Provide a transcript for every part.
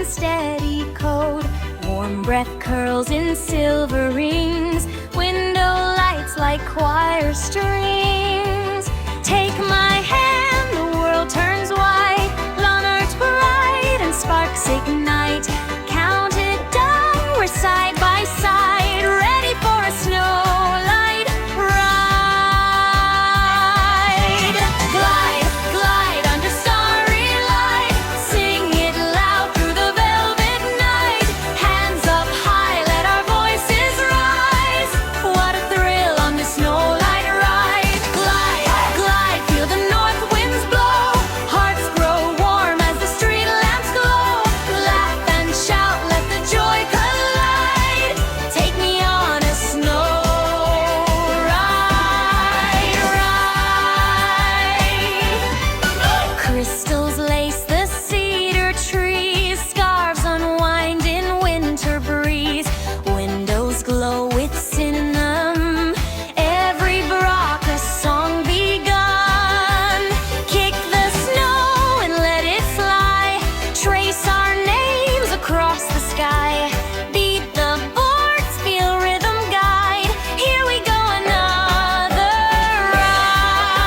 steady cold. Warm breath curls in silver rings. Window lights like choir strings. Take my hand, the world turns white. Lanterns bright and sparks ignite. Count it down, we're side by side, ready for a snow light ride. Glide, glide under starry light. Sing it loud through the velvet night. Hands up high, let our voices rise. What a thrill on this snow light ride. Glide, glide, feel the north winds blow. Hearts grow warm as the street lamps glow. Laugh and shout, let the joy collide. Take me on a snow ride. Crystals lace the cedar trees. Scarves unwind in winter breeze. Windows glow with cinnamon. Every rock a song begun. Kick the snow and let it fly. Trace our names across the sky. Beat the boards, feel rhythm guide. Here we go, another ride.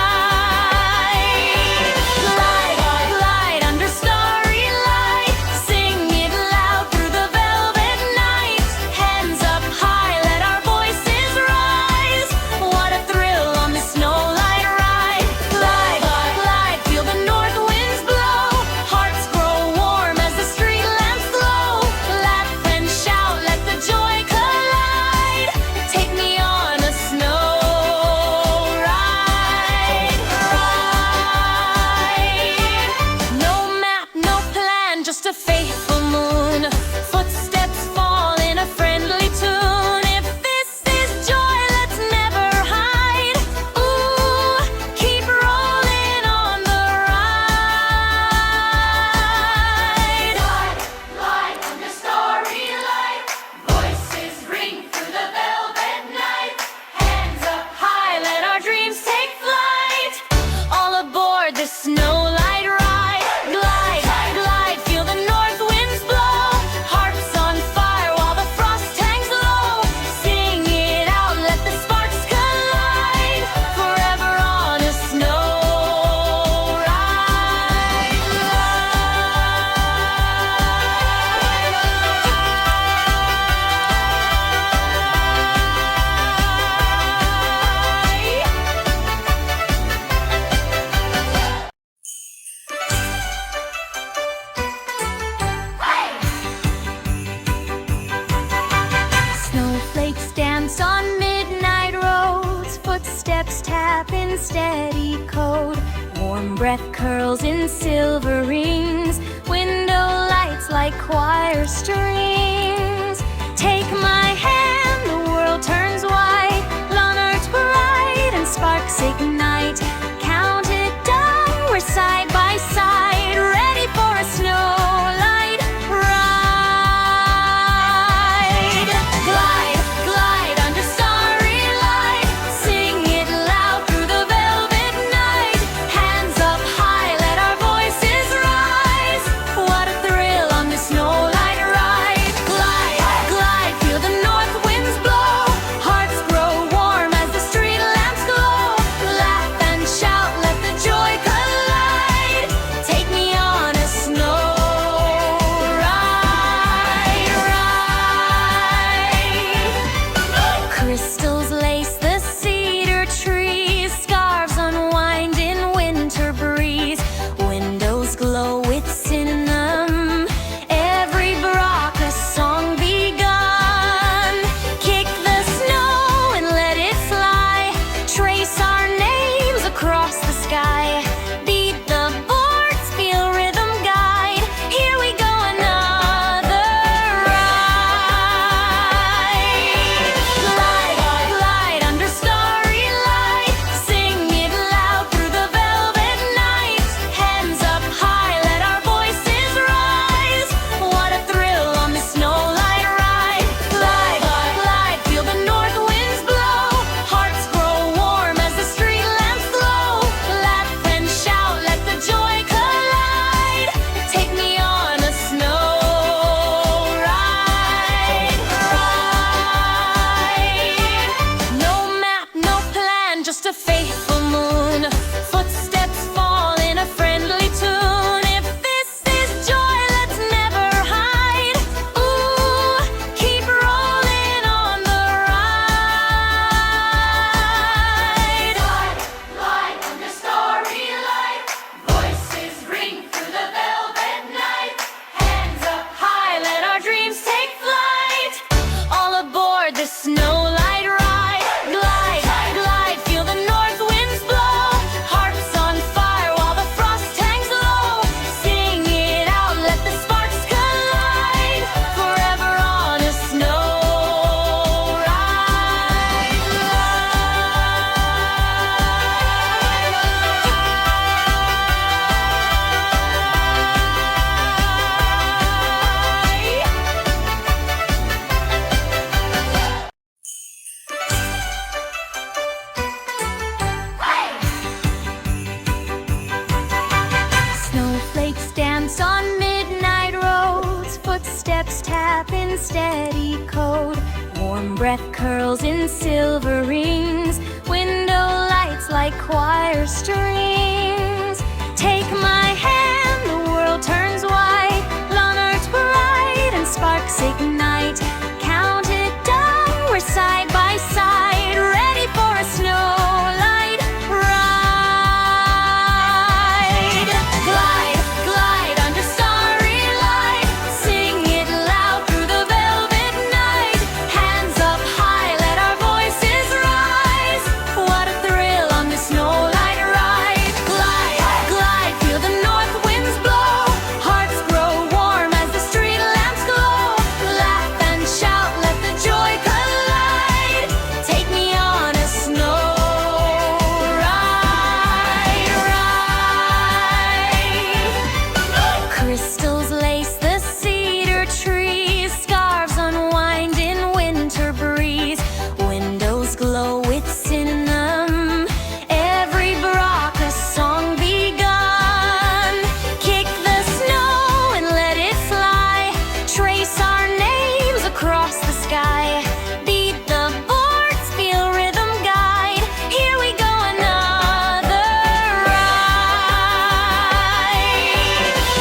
Glide, glide under starry light. Sing it loud through the velvet night. Hands up high, let our voices rise. What a thrill on this snow light ride. Glide, glide, feel the north winds blow. Hearts grow warm as the street lamps glow. Laugh and shout, let the joy collide. Take me on a snow ride. No map, no plan, just a faithful moon. Footsteps fall in a friendly tune. If this is joy, let's never hide. Ooh, keep rolling on the ride. Glide, glide under starry light. Voices ring through the velvet night. Hands up high, let our dreams take flight. All aboard the snow light ride. Glide, glide, feel the north winds blow. Hearts on fire while the frost hangs low. Sing it out, let the sparks collide. Forever on a snow Snowflakes dance on midnight roads. Footsteps tap in steady code. Warm breath curls in silver rings. Window lights like choir strings. Take my hand, the world turns white. Lanterns bright and sparks ignite. Count it down, we're side by side, ready for a snow light ride. Glide, glide under starry light. Sing it loud through the velvet night. Hands up high, let our voices rise. What a thrill on this snow light ride. Footsteps tap in steady code. Warm breath curls in silver rings. Window lights like choir strings. Take my hand, the world turns white. Lawn arts bright and sparks ignite. Count it down, we're side by side, ready for a snow light ride. Glide, glide under starry light. Sing it loud through the velvet night. Hands up high, let our voices rise. What a thrill on this snow light ride. Glide, glide, feel the north winds blow. Hearts grow warm as the street lamps glow. Laugh and shout, let the joy collide. Take me on a snow ride, ride. Crystals lace the cedar trees. Scarves unwind in winter breeze. Windows glow with cinnamon. Every Brock a song begun. Kick the snow and let it fly. Trace our names across the sky. Beat the boards, feel rhythm guide. Here we go, another ride.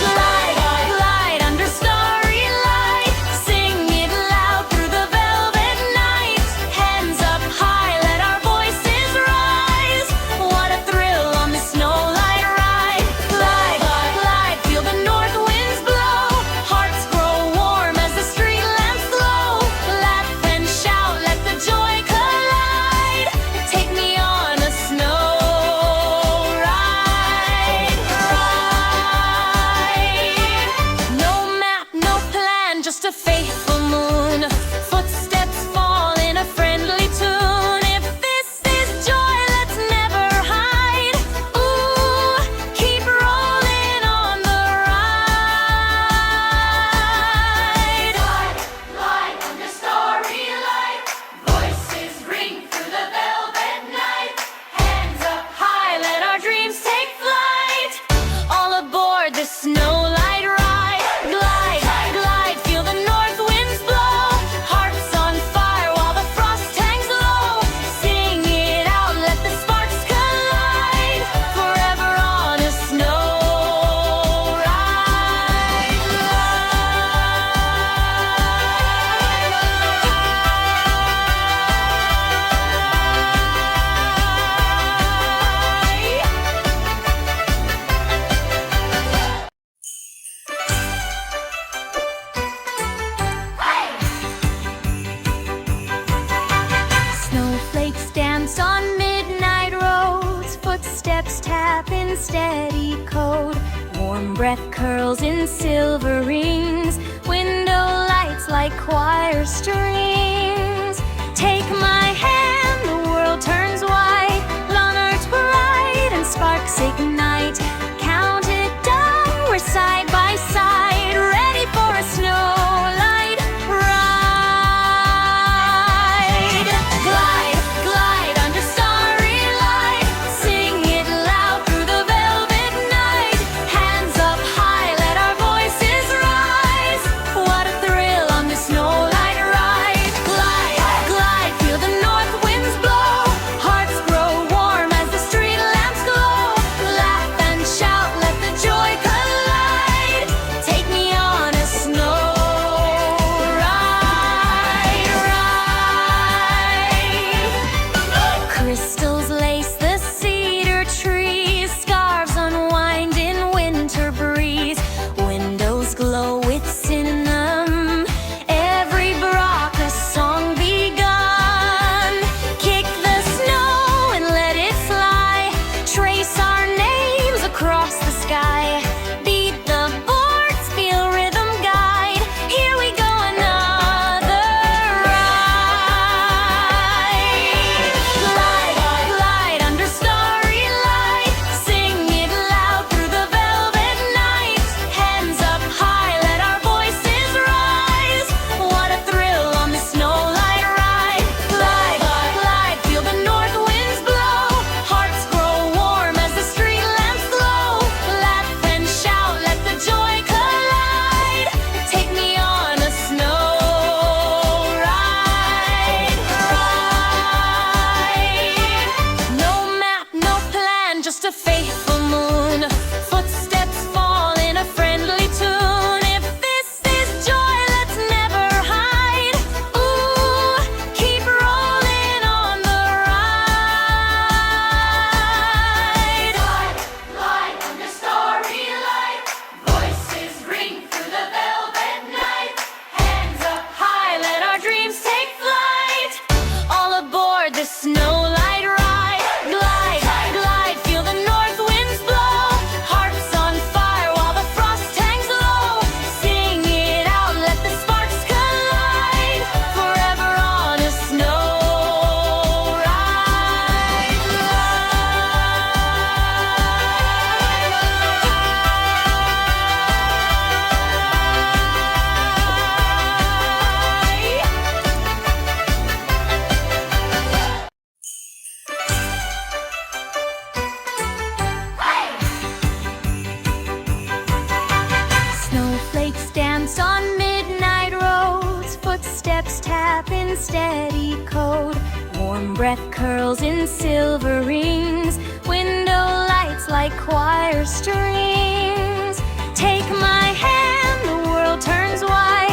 Glide, glide under starry light. Sing it loud through the velvet night. Hands up high, let our voices rise. What a thrill on this snow light ride. Glide, glide, feel the north winds blow. Hearts grow warm as the street lamps glow. Laugh and shout, let the joy collide. Take me on a snow ride, ride. No map, no plan, just a faithful moon. Footsteps fall in a friendly tune. If this is joy, let's never hide. Ooh, keep rolling on the ride. Glide, glide under starry light. Voices ring through the velvet night. Hands up high, let our dreams take flight. All aboard the snow light ride. Glide, glide, feel the north winds blow. Hearts on fire while the frost hangs low. Sing it out, let the sparks collide. Forever on a snow Snowflakes dance on midnight roads. Footsteps tap in steady code. Warm breath curls in silver rings. Window lights like choir strings. Take my hand, the world turns white. Lawn arts bright and sparks ignite. Count it down, we're side by side, ready for a snow light ride. Glide, glide under starry light. Sing it loud through the velvet night. Hands up high, let our voices rise. What a thrill on this snow light ride. in steady code. Warm breath curls in silver rings. Window lights like choir strings. Take my hand, the world turns wide.